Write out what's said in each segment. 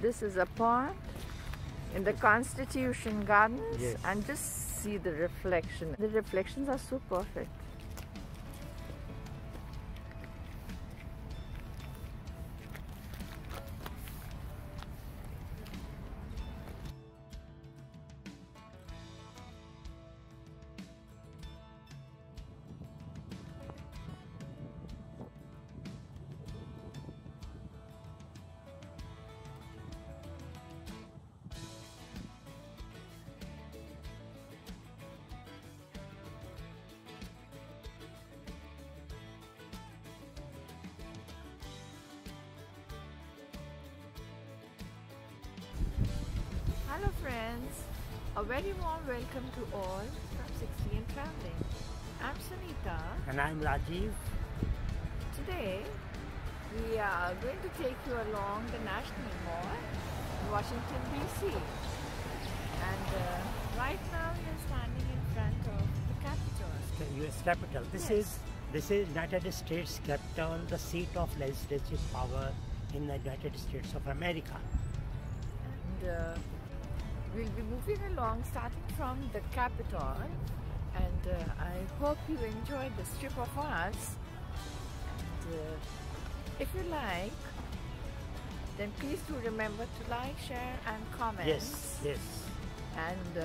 This is a pond in the Constitution Gardens, Yes. and just see the reflection. The reflections are so perfect. Hello friends, a very warm welcome to all from 60 and Traveling. I'm Sunita. And I'm Rajiv. Today we are going to take you along the National Mall in Washington DC. And right now we are standing in front of the Capitol. The US Capitol. This is United States Capitol, the seat of legislative power in the United States of America. And we'll be moving along starting from the Capitol, and I hope you enjoyed this trip of ours. And if you like, then please do remember to like, share and comment. Yes. And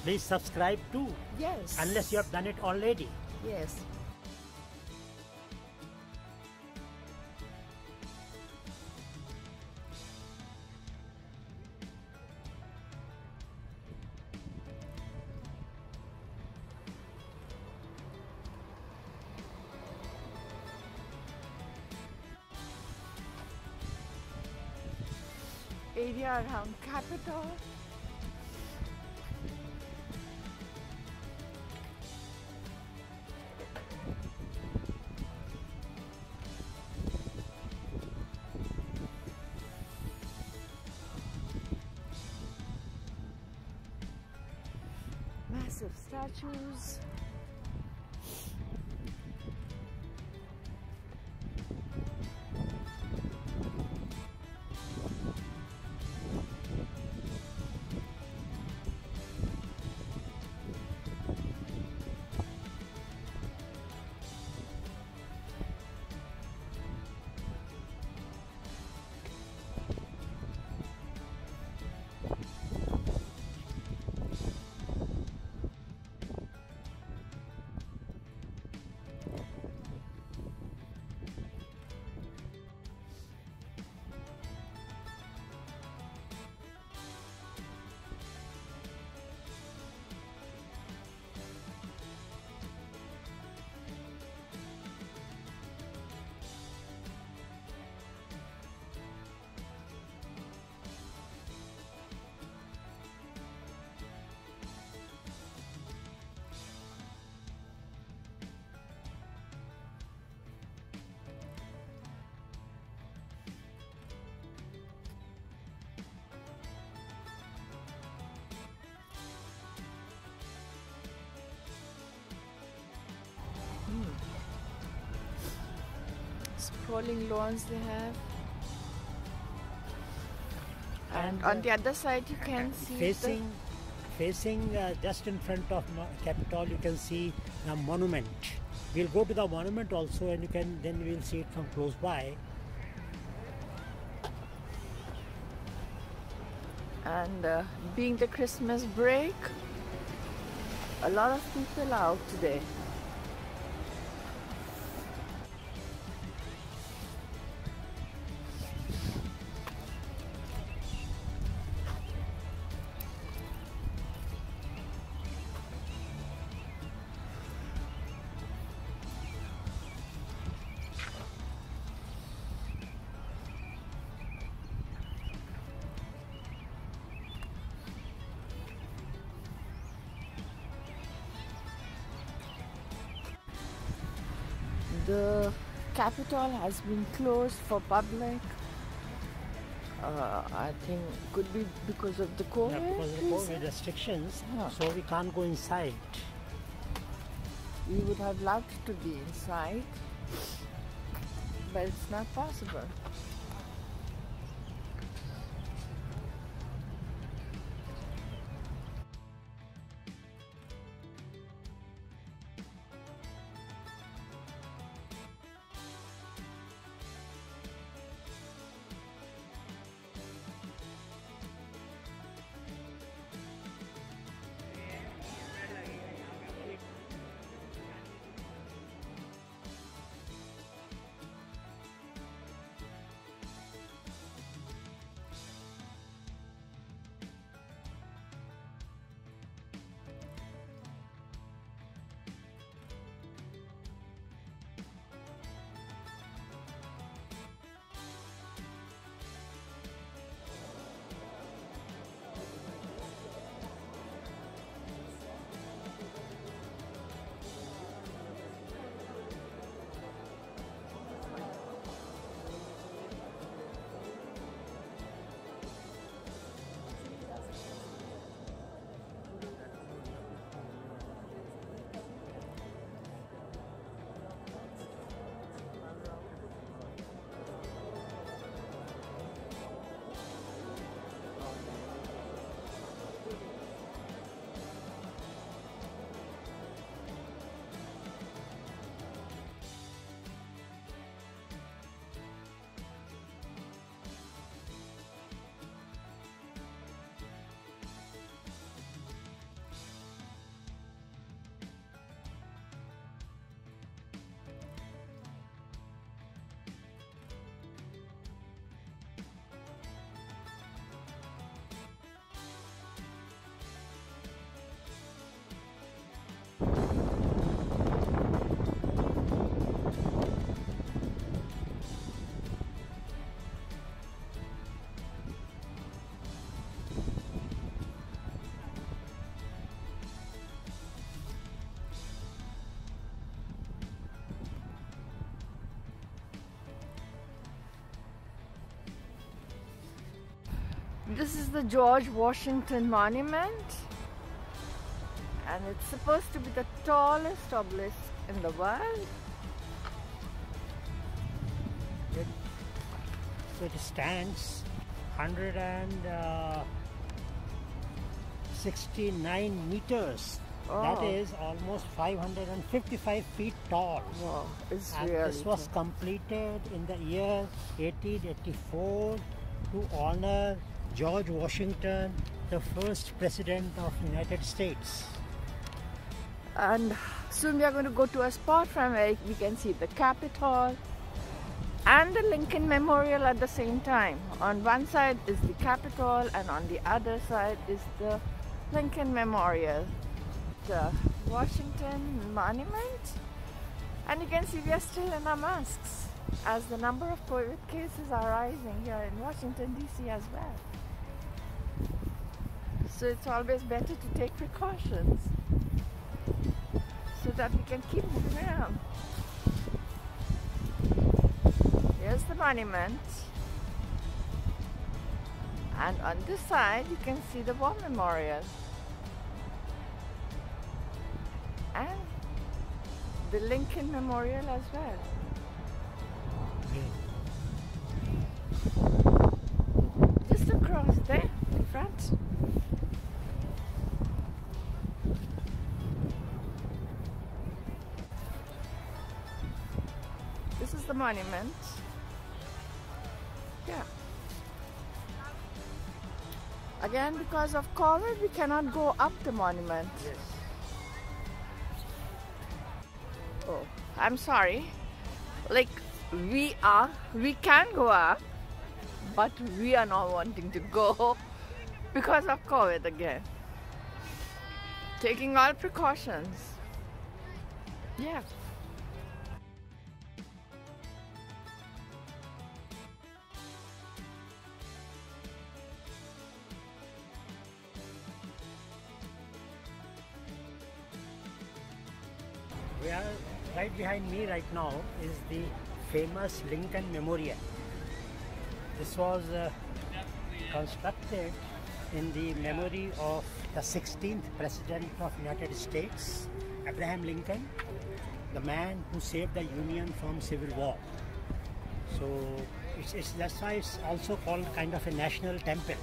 Please subscribe too. yes, Unless you have done it already. yes. Area around Capitol. Massive statues. Sprawling lawns they have, and on the other side you can see Facing just in front of Capitol, you can see a monument. We'll go to the monument also, and then we'll see it from close by. and being the Christmas break, a lot of people are out today. The Capitol has been closed for public. I think could be because of the COVID. Yeah, because of the COVID restrictions, so we can't go inside. We would have loved to be inside, but it's not possible. This is the George Washington Monument, and it's supposed to be the tallest obelisk in the world. So it stands 169 meters. Oh. That is almost 555 feet tall. Wow, it's And really this was tall. completed in the year 1884 to honor George Washington, the first president of the United States. And soon we are going to go to a spot from where we can see the Capitol and the Lincoln Memorial at the same time. On one side is the Capitol and on the other side is the Lincoln Memorial. The Washington Monument, and you can see we are still in our masks as the number of COVID cases are rising here in Washington DC as well. So it's always better to take precautions so that we can keep moving around. Here's the monument, and on this side you can see the War Memorial and the Lincoln Memorial as well. Just across there in front. This is the monument. Yeah. Again, because of COVID, we cannot go up the monument. Yes. Oh, I'm sorry. Like, we can go up, but we are not wanting to go because of COVID again. Taking all precautions. Yeah. We are right behind me right now is the famous Lincoln Memorial. This was constructed in the memory of the 16th President of United States, Abraham Lincoln, the man who saved the Union from civil war. So that's why it's also called kind of a national temple.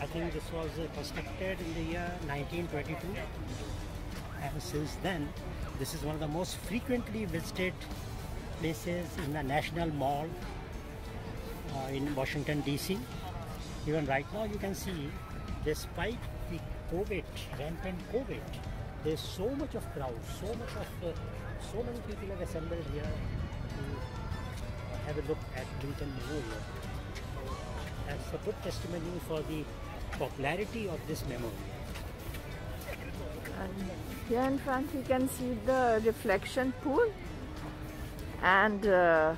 I think this was constructed in the year 1922, and since then this is one of the most frequently visited places in the National Mall in Washington DC. Even right now you can see, despite the rampant COVID, there's so much of crowd, so many people have assembled here to have a look at Lincoln Memorial. That's a good testimony for the popularity of this memorial. And here in front you can see the reflection pool and the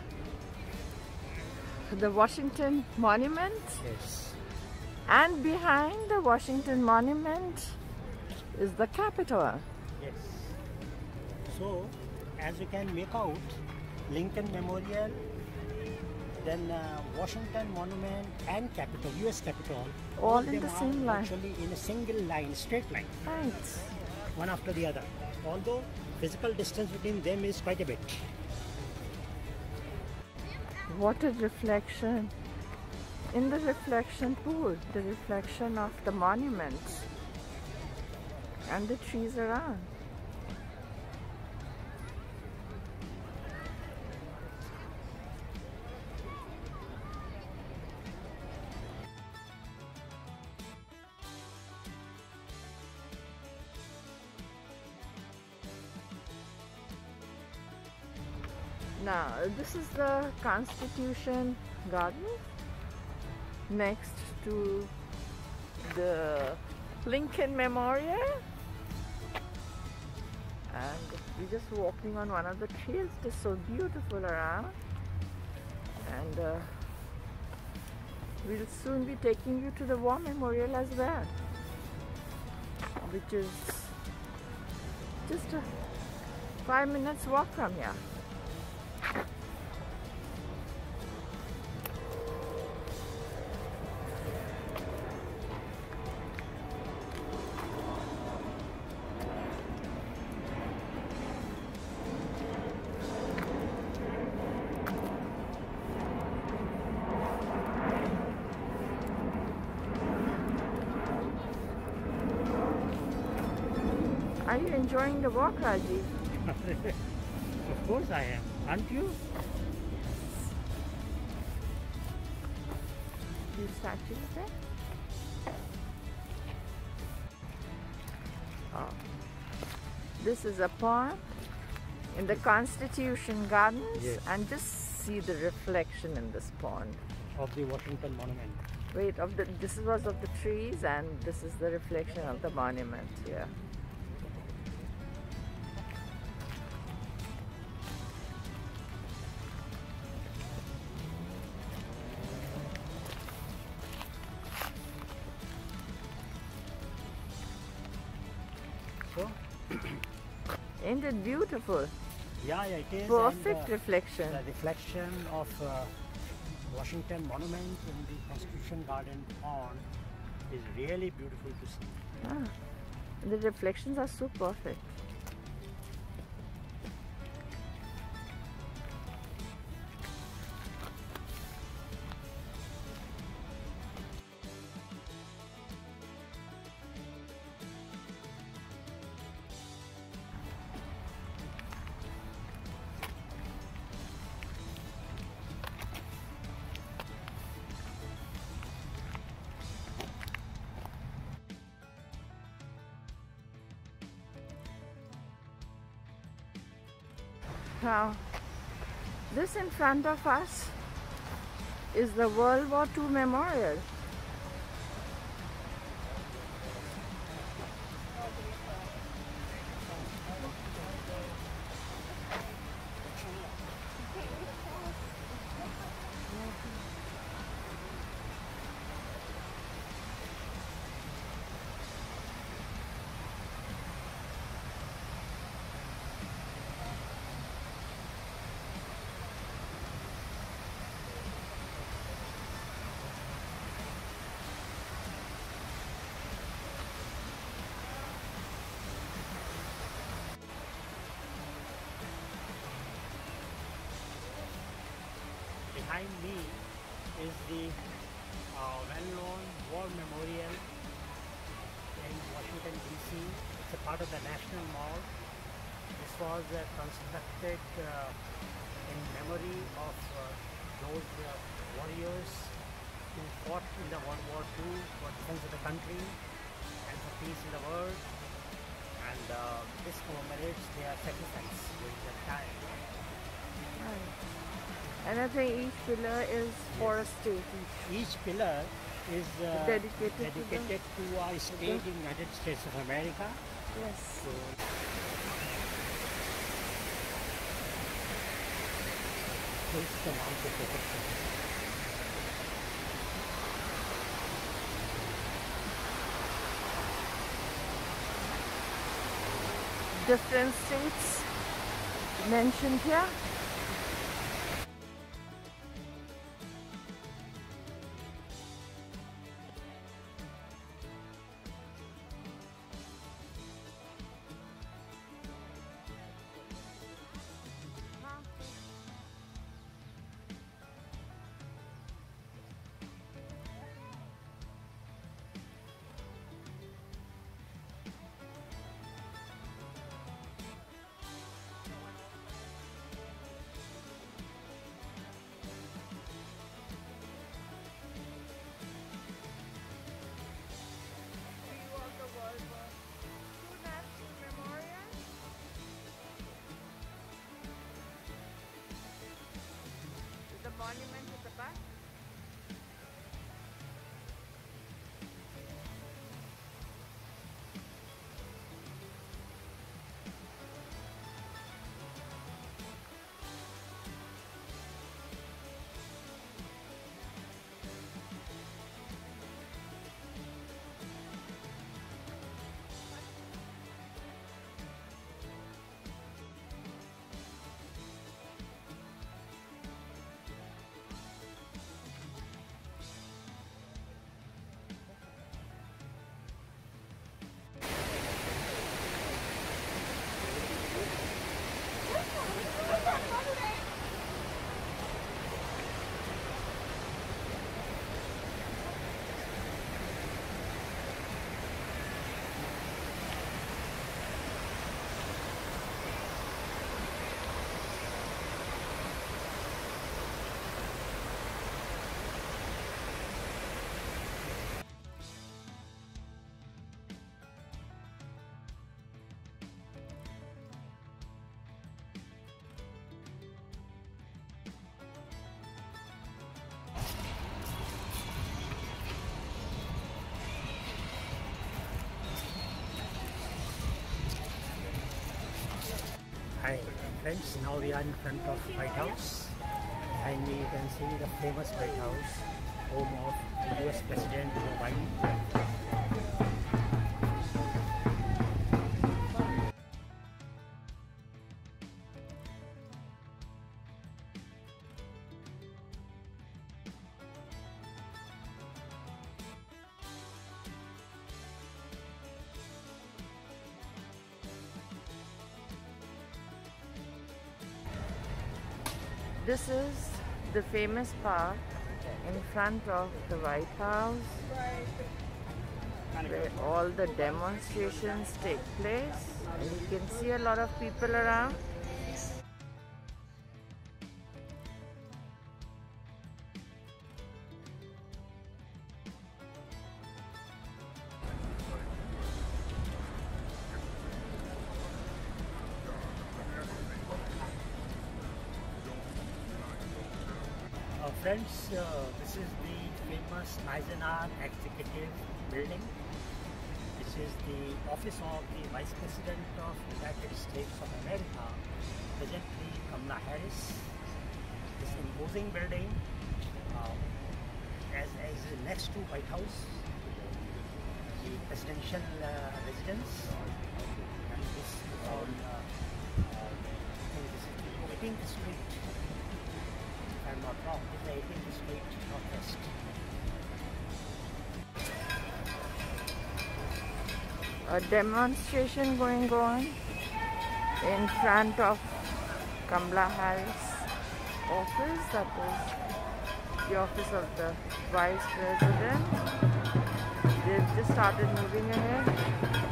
Washington Monument. Yes. And behind the Washington Monument is the Capitol. Yes. So, as you can make out, Lincoln Memorial, then Washington Monument and Capitol, US Capitol, All of in them the are same line. actually in a single line, straight line, Right. one after the other. Although physical distance between them is quite a bit. What a reflection in the reflection pool, the reflection of the monuments and the trees around. Now, this is the Constitution Garden next to the Lincoln Memorial, and we're just walking on one of the trails. It's so beautiful around, and we'll soon be taking you to the War Memorial as well, which is just a 5 minutes walk from here. Are you enjoying the walk, Rajiv? Of course I am. Aren't you? Few statues there. Oh. This is a pond in the Constitution Gardens, Yes. and just see the reflection in this pond. Of the Washington Monument. Wait, this was of the trees, and this is the reflection of the monument here. So, Ain't it beautiful? yeah, it is. Perfect and, reflection. the reflection of Washington Monument in the Constitution Garden pond is really beautiful to see. Ah, the reflections are so perfect. Now, this in front of us is the World War II Memorial. Behind me is the well-known War Memorial in Washington DC. It's a part of the National Mall. This was constructed in memory of those warriors who fought in the World War II for defense of the country and for peace in the world. And this commemorates their sacrifice during that time. And I think each pillar is for a state. Each pillar is Dedicated to to a state in United States of America. Yes. So, this is the Mount of Protection. Different states mentioned here. Friends, now we are in front of White House. Behind me you can see the famous White House, home of the US President Joe Biden. This is the famous park in front of the White House where all the demonstrations take place, and you can see a lot of people around. Friends, this is the famous Eisenhower Executive Building. This is the office of the Vice President of the United States of America, presently Kamala Harris. This imposing building as next to White House, the presidential residence, and this is on I think this is the 18th Street. I'm not wrong, this is 18th Street Northwest. A demonstration going on in front of Kamala Harris office, that is the office of the Vice President. They've just started moving ahead.